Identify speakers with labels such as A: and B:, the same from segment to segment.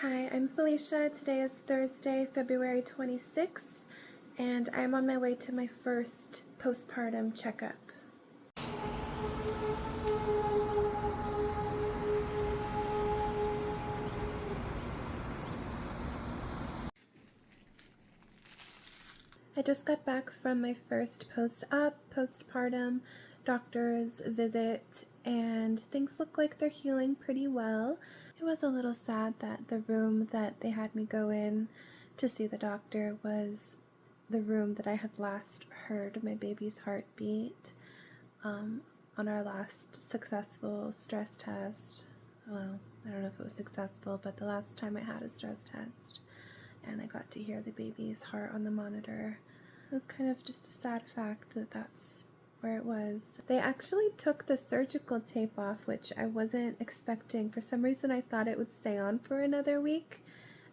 A: Hi, I'm Felicia. Today is Thursday, February 26th, and I'm on my way to my first postpartum checkup. I just got back from my first postpartum doctor's visit, and things look like they're healing pretty well. It was a little sad that the room that they had me go in to see the doctor was the room that I had last heard my baby's heartbeat on our last successful stress test. Well, I don't know if it was successful, but the last time I had a stress test and I got to hear the baby's heart on the monitor. It was kind of just a sad fact that that's where it was. They actually took the surgical tape off, which I wasn't expecting. For some reason, I thought it would stay on for another week.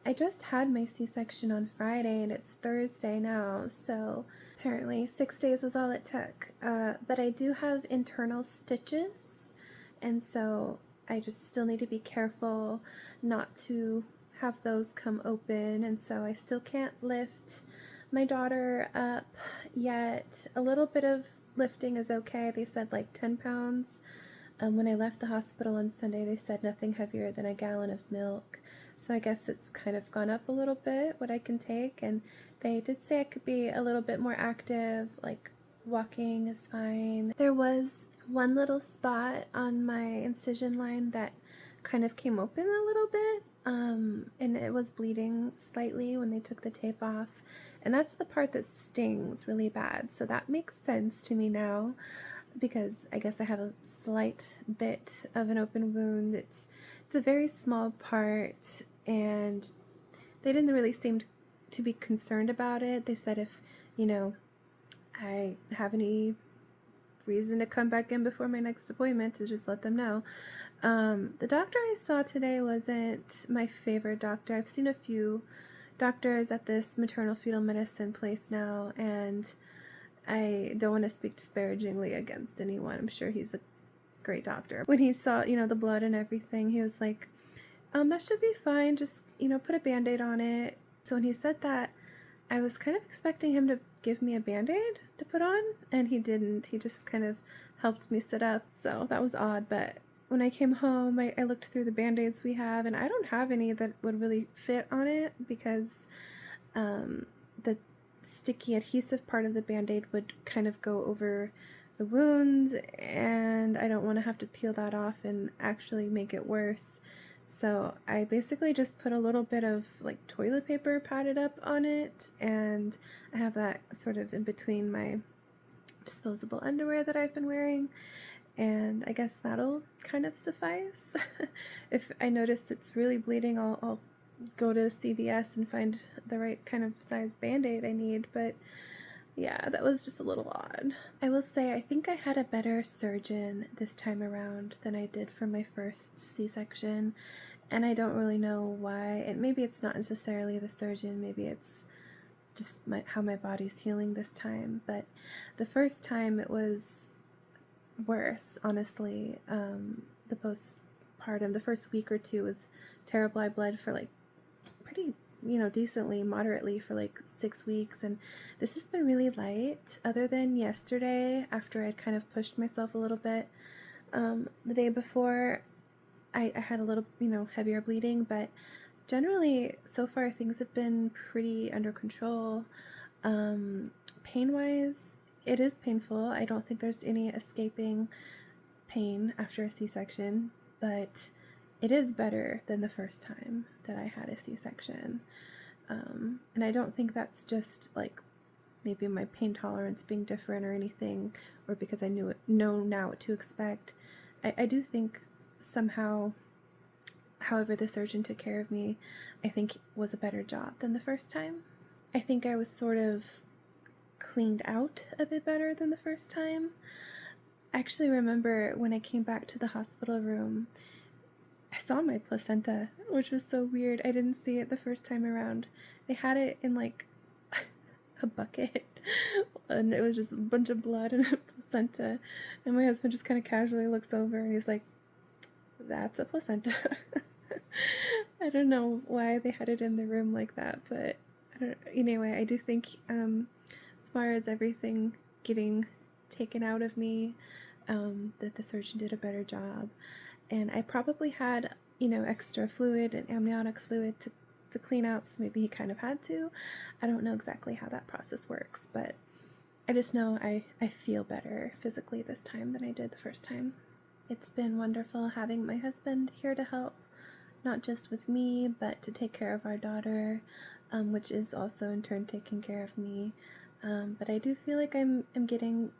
A: I just had my C-section on Friday and it's Thursday now, so apparently 6 days is all it took. But I do have internal stitches, and so I just still need to be careful not to have those come open, and so I still can't lift my daughter up yet. A little bit of lifting is okay. They said like 10 pounds. When I left the hospital on Sunday, they said nothing heavier than a gallon of milk. So I guess it's kind of gone up a little bit, what I can take. And they did say I could be a little bit more active, like walking is fine. There was one little spot on my incision line that kind of came open a little bit. And it was bleeding slightly when they took the tape off. And that's the part that stings really bad. So that makes sense to me now, because I guess I have a slight bit of an open wound. It's a very small part, and they didn't really seem to be concerned about it. They said if, I have any reason to come back in before my next appointment, to just let them know. The doctor I saw today wasn't my favorite doctor. I've seen a few doctors at this maternal fetal medicine place now, and I don't want to speak disparagingly against anyone. I'm sure he's a great doctor. When he saw, the blood and everything, he was like, that should be fine. Just, put a Band-Aid on it. So when he said that, I was kind of expecting him to give me a Band-Aid to put on, and he didn't. He just kind of helped me sit up. So that was odd. But when I came home, I looked through the Band-Aids we have, and I don't have any that would really fit on it, because the sticky adhesive part of the Band-Aid would kind of go over the wounds, and I don't want to have to peel that off and actually make it worse. So I basically just put a little bit of like toilet paper padded up on it, and I have that sort of in between my disposable underwear that I've been wearing, and I guess that'll kind of suffice. If I notice it's really bleeding, I'll go to CVS and find the right kind of size Band-Aid I need. But yeah, that was just a little odd. I will say I think I had a better surgeon this time around than I did for my first C-section, and I don't really know why. And maybe it's not necessarily the surgeon, maybe it's just how my body's healing this time. But the first time it was worse, honestly. The postpartum, the first week or two was terrible. I bled for like pretty decently, moderately for like 6 weeks, and this has been really light, other than yesterday after I'd kind of pushed myself a little bit. The day before I had a little heavier bleeding, but generally so far things have been pretty under control. Pain wise, it is painful. I don't think there's any escaping pain after a C-section, but it is better than the first time that I had a C-section. And I don't think that's just like maybe my pain tolerance being different or anything, or because I know now what to expect. I do think somehow, however the surgeon took care of me, I think was a better job than the first time. I think I was sort of cleaned out a bit better than the first time. I actually remember when I came back to the hospital room, I saw my placenta, which was so weird. I didn't see it the first time around. They had it in like a bucket, and it was just a bunch of blood and a placenta. And my husband just kind of casually looks over and he's like, "That's a placenta." I don't know why they had it in the room like that, but anyway, I do think as far as everything getting taken out of me, that the surgeon did a better job. And I probably had, extra fluid and amniotic fluid to clean out, so maybe he kind of had to. I don't know exactly how that process works, but I just know I feel better physically this time than I did the first time. It's been wonderful having my husband here to help, not just with me, but to take care of our daughter, which is also in turn taking care of me. But I do feel like I'm getting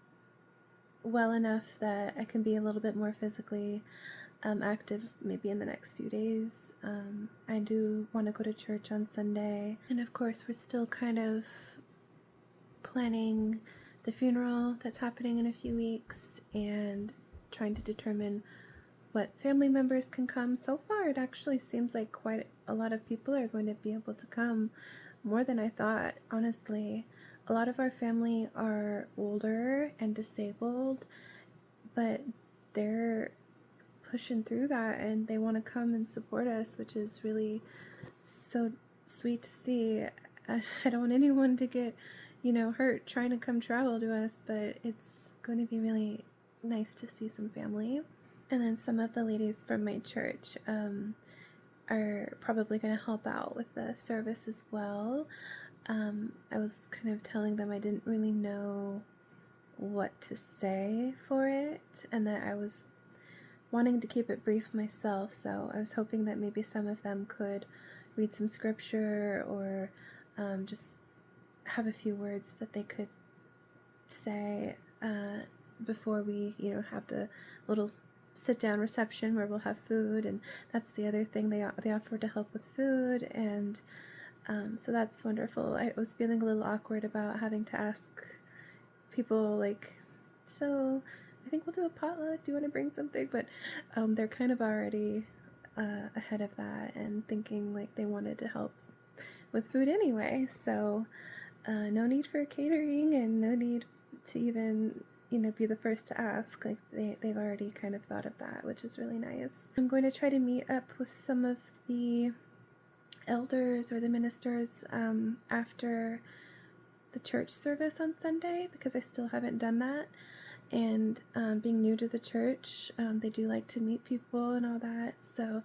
A: well enough that I can be a little bit more physically active maybe in the next few days. I do want to go to church on Sunday, and of course we're still kind of planning the funeral that's happening in a few weeks and trying to determine what family members can come. So far it actually seems like quite a lot of people are going to be able to come, more than I thought, honestly. A lot of our family are older and disabled, but they're pushing through that and they want to come and support us, which is really so sweet to see. I don't want anyone to get, hurt trying to come travel to us, but it's going to be really nice to see some family. And then some of the ladies from my church are probably going to help out with the service as well. I was kind of telling them I didn't really know what to say for it, and that I was wanting to keep it brief myself, so I was hoping that maybe some of them could read some scripture or just have a few words that they could say before we, have the little sit-down reception where we'll have food. And that's the other thing, they offer to help with food, and so that's wonderful. I was feeling a little awkward about having to ask people, like, so I think we'll do a potluck, do you want to bring something? But they're kind of already ahead of that and thinking like they wanted to help with food anyway, so no need for catering and no need to even be the first to ask. Like they've already kind of thought of that, which is really nice. I'm going to try to meet up with some of the elders or the ministers after the church service on Sunday, because I still haven't done that. And being new to the church, they do like to meet people and all that, so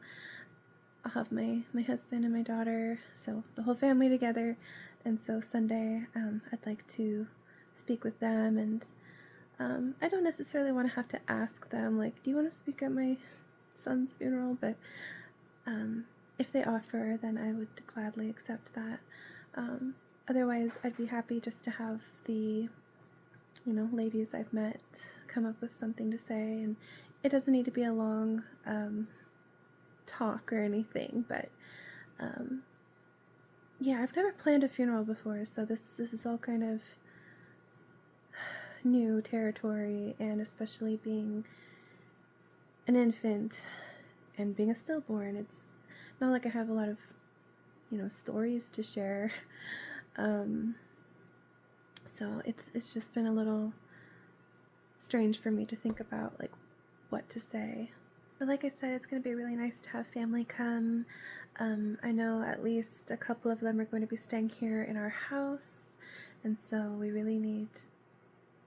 A: I'll have my husband and my daughter, so the whole family together. And so Sunday I'd like to speak with them, and I don't necessarily want to have to ask them, like, do you want to speak at my son's funeral? But if they offer, then I would gladly accept that. Otherwise, I'd be happy just to have the, ladies I've met come up with something to say, and it doesn't need to be a long talk or anything, but yeah, I've never planned a funeral before, so this is all kind of new territory, and especially being an infant and being a stillborn, it's not like I have a lot of stories to share. So it's just been a little strange for me to think about like what to say. But like I said, it's going to be really nice to have family come. I know at least a couple of them are going to be staying here in our house, and so we really need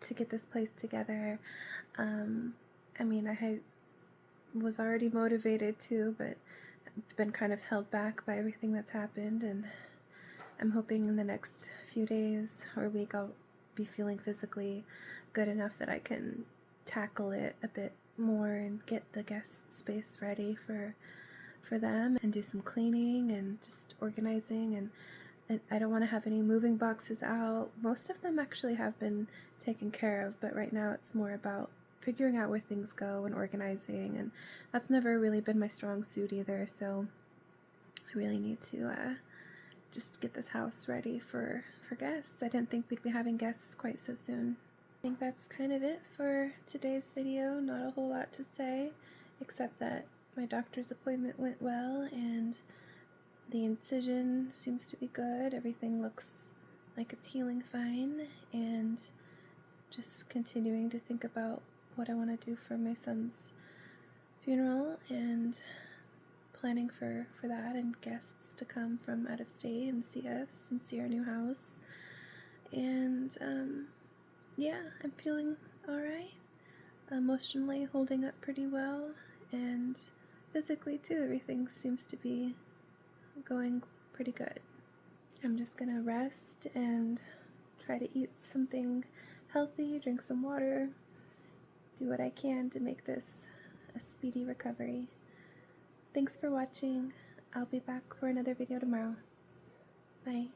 A: to get this place together. I mean, I was already motivated to, but it's been kind of held back by everything that's happened, and I'm hoping in the next few days or week I'll be feeling physically good enough that I can tackle it a bit more and get the guest space ready for them, and do some cleaning and just organizing. And I don't want to have any moving boxes out. Most of them actually have been taken care of, but right now it's more about figuring out where things go and organizing, and that's never really been my strong suit either, so I really need to just get this house ready for guests. I didn't think we'd be having guests quite so soon. I think that's kind of it for today's video. Not a whole lot to say, except that my doctor's appointment went well and the incision seems to be good. Everything looks like it's healing fine, and just continuing to think about what I want to do for my son's funeral and planning for that and guests to come from out of state and see us and see our new house. And yeah, I'm feeling alright. Emotionally holding up pretty well, and physically too, everything seems to be going pretty good. I'm just gonna rest and try to eat something healthy, drink some water, do what I can to make this a speedy recovery. Thanks for watching. I'll be back for another video tomorrow. Bye.